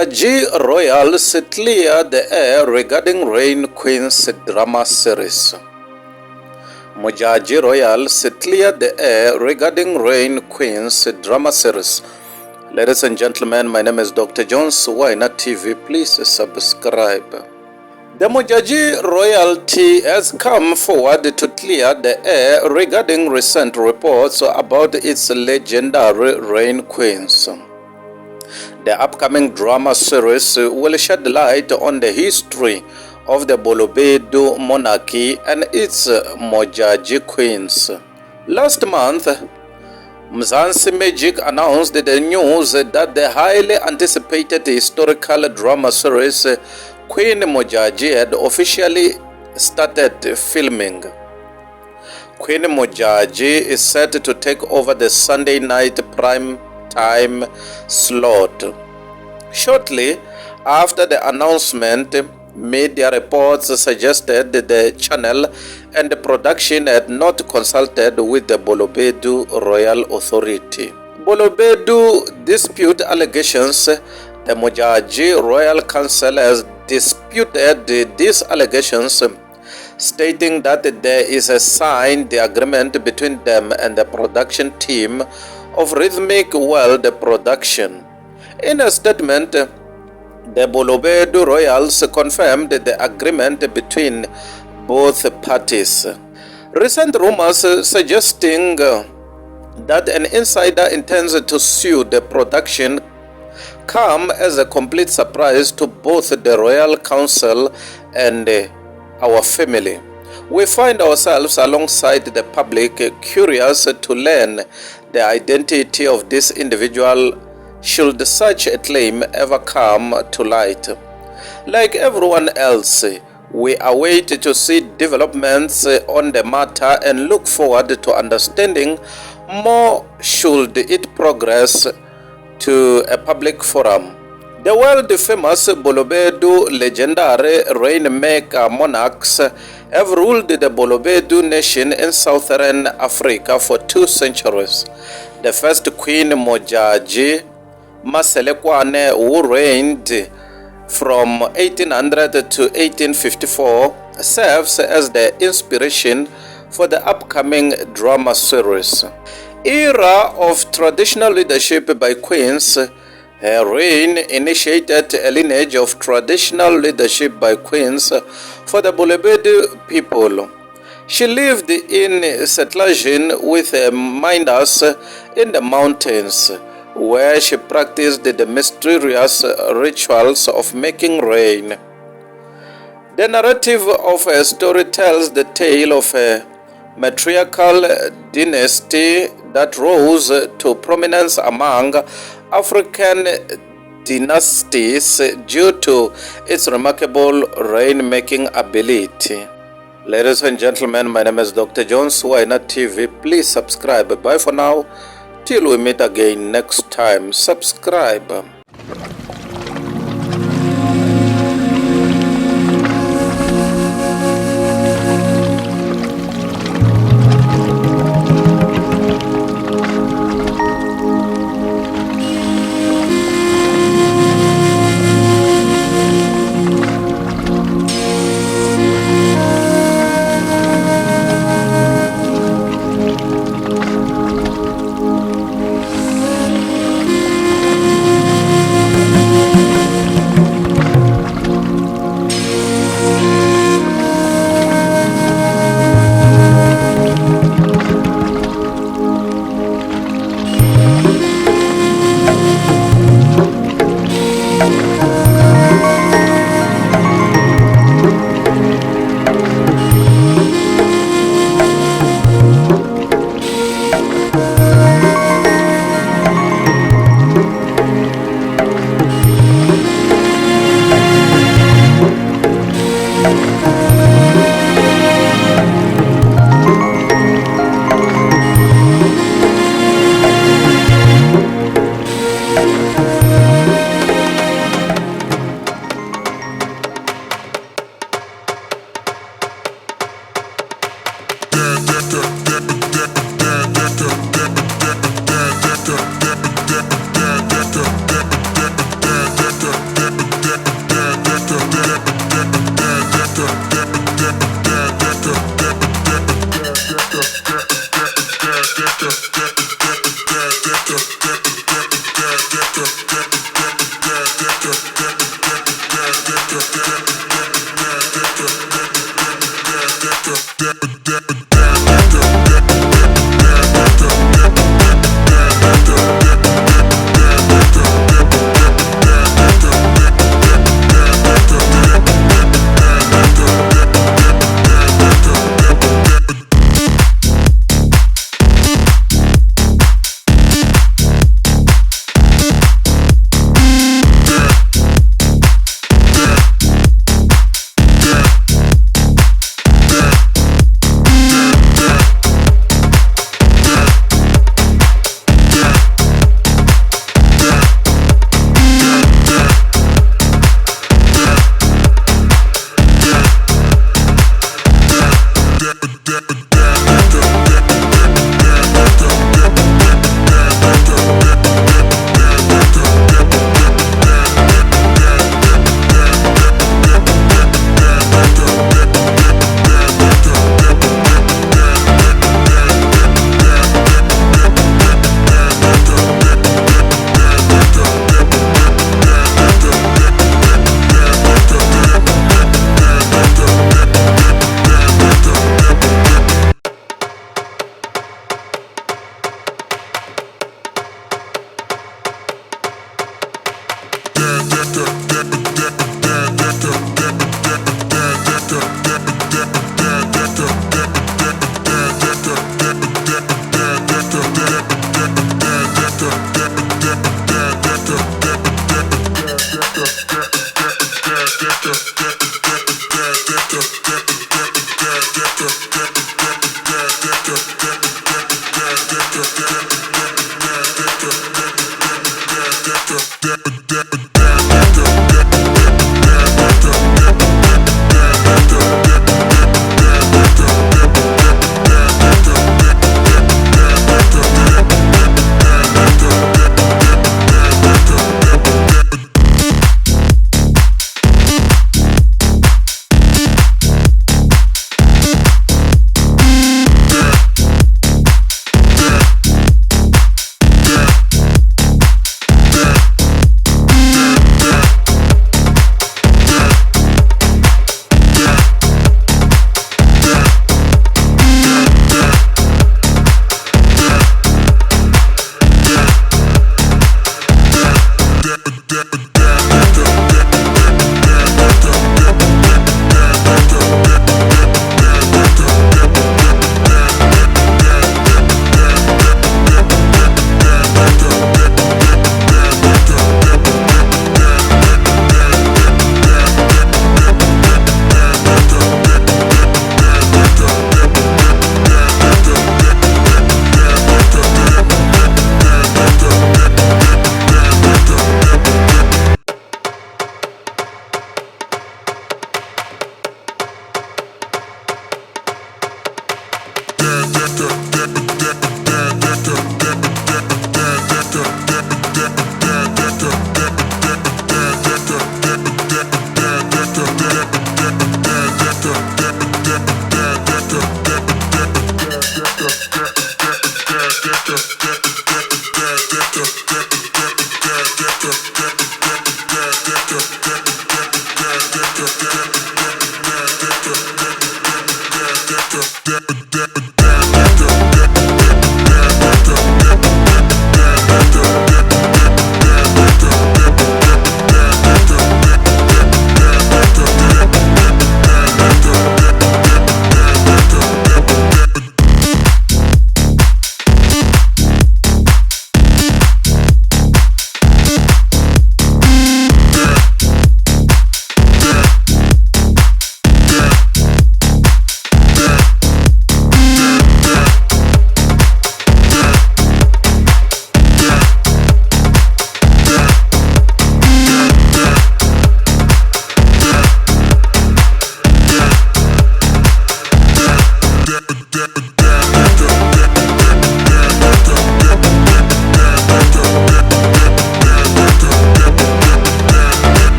Modjadji royals clear the air regarding Rain Queen's drama series. Modjadji royals clear the air regarding Rain Queen's drama series. Ladies and gentlemen, my name is Dr. Jones. Why not TV? Please subscribe. The Modjadji royalty has come forward to clear the air regarding recent reports about its legendary Rain Queens. The upcoming drama series will shed light on the history of the Balobedu monarchy and its Modjadji queens. Last month, Mzansi Magic announced the news that the highly anticipated historical drama series Queen Modjadji had officially started filming. Queen Modjadji is set to take over the Sunday night prime time slot. Shortly after the announcement, media reports suggested the channel and the production had not consulted with the Balobedu Royal Authority. Balobedu dispute allegations. The Modjadji Royal Council has disputed these allegations, stating that there is a signed agreement between them and the production team of Rhythmic World Production. In a statement, the Balobedu Royals confirmed the agreement between both parties. Recent rumors suggesting that an insider intends to sue the production come as a complete surprise to both the Royal Council and our family. We find ourselves alongside the public, curious to learn the identity of this individual should such a claim ever come to light. Like everyone else, we await to see developments on the matter and look forward to understanding more should it progress to a public forum. The world-famous Balobedu legendary rainmaker monarchs have ruled the Balobedu nation in southern Africa for 2 centuries. The first Queen Modjadji Maselekwane, who reigned from 1800 to 1854, serves as the inspiration for the upcoming drama series. Era of traditional leadership by queens. Her reign initiated a lineage of traditional leadership by queens for the Balobedu people. She lived in seclusion with her minders in the mountains, where she practiced the mysterious rituals of making rain. The narrative of her story tells the tale of a matriarchal dynasty that rose to prominence among African dynasties due to its remarkable rain-making ability. Ladies and gentlemen, my name is Dr. Jones. Why not TV? Please subscribe. Bye for now. Till we meet again next time. Subscribe. Doctor.